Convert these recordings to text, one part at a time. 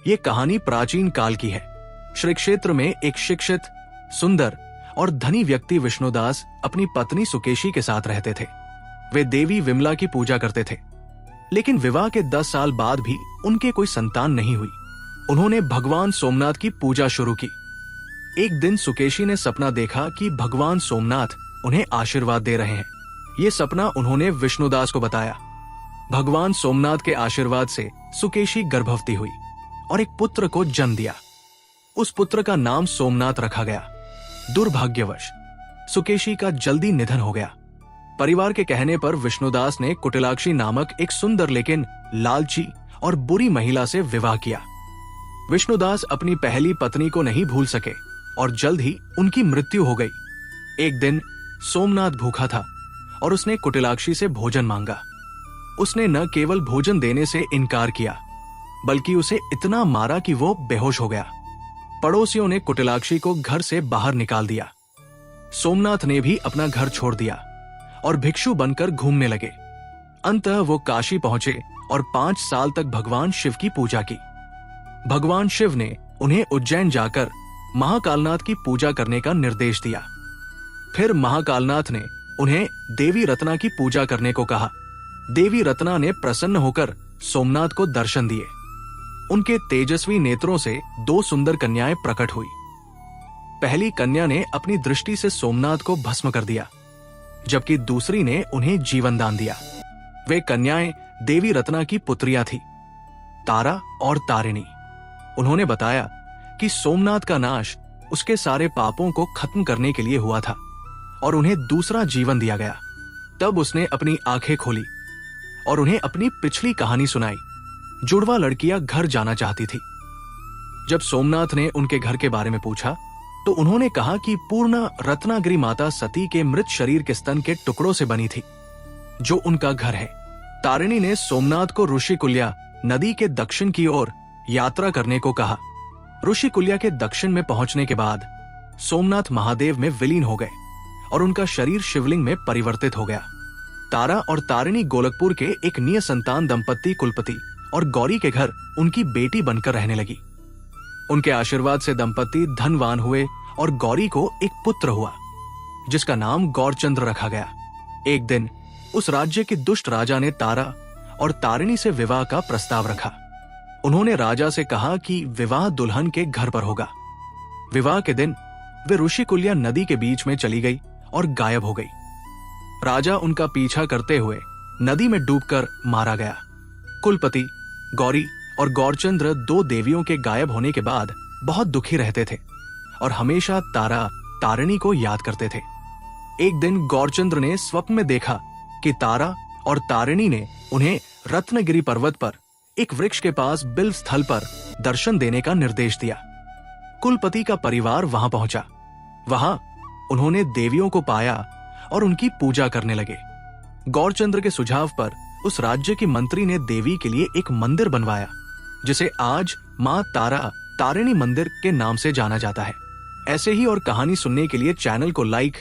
ये कहानी प्राचीन काल की है। श्री क्षेत्र में एक शिक्षित, सुंदर और धनी व्यक्ति विष्णुदास अपनी पत्नी सुकेशी के साथ रहते थे। वे देवी विमला की पूजा करते थे, लेकिन विवाह के 10 साल बाद भी उनके कोई संतान नहीं हुई। उन्होंने भगवान सोमनाथ की पूजा शुरू की। एक दिन सुकेशी ने सपना देखा कि भगवान सोमनाथ उन्हें आशीर्वाद दे रहे हैं। ये सपना उन्होंने विष्णुदास को बताया। भगवान सोमनाथ के आशीर्वाद से सुकेशी गर्भवती हुई और एक पुत्र को जन्म दिया। उस पुत्र का नाम सोमनाथ रखा गया। दुर्भाग्यवश सुकेशी का जल्दी निधन हो गया। परिवार के कहने पर विष्णुदास ने कुटिलाक्षी नामक एक सुंदर लेकिन लालची और बुरी महिला से विवाह किया। विष्णुदास अपनी पहली पत्नी को नहीं भूल सके और जल्द ही उनकी मृत्यु हो गई। एक दिन सोमनाथ भूखा था और उसने कुटिलाक्षी से भोजन मांगा। उसने न केवल भोजन देने से इनकार किया, बल्कि उसे इतना मारा कि वो बेहोश हो गया। पड़ोसियों ने कुटिलाक्षी को घर से बाहर निकाल दिया। सोमनाथ ने भी अपना घर छोड़ दिया और भिक्षु बनकर घूमने लगे। अंततः वो काशी पहुंचे और 5 साल तक भगवान शिव की पूजा की। भगवान शिव ने उन्हें उज्जैन जाकर महाकालनाथ की पूजा करने का निर्देश दिया। फिर महाकालनाथ ने उन्हें देवी रत्ना की पूजा करने को कहा। देवी रत्ना ने प्रसन्न होकर सोमनाथ को दर्शन दिए। उनके तेजस्वी नेत्रों से 2 सुंदर कन्याएं प्रकट हुई। पहली कन्या ने अपनी दृष्टि से सोमनाथ को भस्म कर दिया, जबकि दूसरी ने उन्हें जीवन दान दिया। वे कन्याएं देवी रत्ना की पुत्रियां थी, तारा और तारिणी। उन्होंने बताया कि सोमनाथ का नाश उसके सारे पापों को खत्म करने के लिए हुआ था और उन्हें दूसरा जीवन दिया गया। तब उसने अपनी आंखें खोली और उन्हें अपनी पिछली कहानी सुनाई। जुड़वा लड़कियां घर जाना चाहती थी। जब सोमनाथ ने उनके घर के बारे में पूछा तो उन्होंने कहा कि पूर्ण रत्नागिरी माता सती के मृत शरीर के स्तन के टुकड़ों से बनी थी, जो उनका घर है। तारिणी ने सोमनाथ को ऋषिकुल्या नदी के दक्षिण की ओर यात्रा करने को कहा। ऋषिकुल्या के दक्षिण में पहुंचने के बाद सोमनाथ महादेव में विलीन हो गए और उनका शरीर शिवलिंग में परिवर्तित हो गया। तारा और तारिणी गोलकपुर के एक निसंतान दंपत्ति कुलपति और गौरी के घर उनकी बेटी बनकर रहने लगी। उनके आशीर्वाद से दंपत्ति धनवान हुए और गौरी को एक पुत्र हुआ, जिसका नाम गौरचंद्र रखा गया। एक दिन उस राज्य के दुष्ट राजा ने तारा और तारिणी से विवाह का प्रस्ताव रखा। उन्होंने राजा से कहा कि विवाह दुल्हन के घर पर होगा। विवाह के दिन वे ऋषिकुल्या नदी के बीच में चली गई और गायब हो गई। राजा उनका पीछा करते हुए नदी में डूबकर मारा गया। कुलपति, गौरी और गौरचंद्र 2 देवियों के गायब होने के बाद बहुत दुखी रहते थे और हमेशा तारा तारिणी को याद करते थे। एक दिन गौरचंद्र ने स्वप्न में देखा कि तारा और तारिणी ने उन्हें रत्नगिरी पर्वत पर एक वृक्ष के पास बिल्व स्थल पर दर्शन देने का निर्देश दिया। कुलपति का परिवार वहां पहुंचा। वहां उन्होंने देवियों को पाया और उनकी पूजा करने लगे। गौरचंद्र के सुझाव पर उस राज्य की मंत्री ने देवी के लिए एक मंदिर बनवाया, जिसे आज मां तारा तारिणी मंदिर के नाम से जाना जाता है। ऐसे ही और कहानी सुनने के लिए चैनल को लाइक,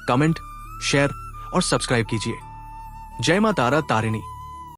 कमेंट, शेयर और सब्सक्राइब कीजिए। जय मां तारा तारिणी।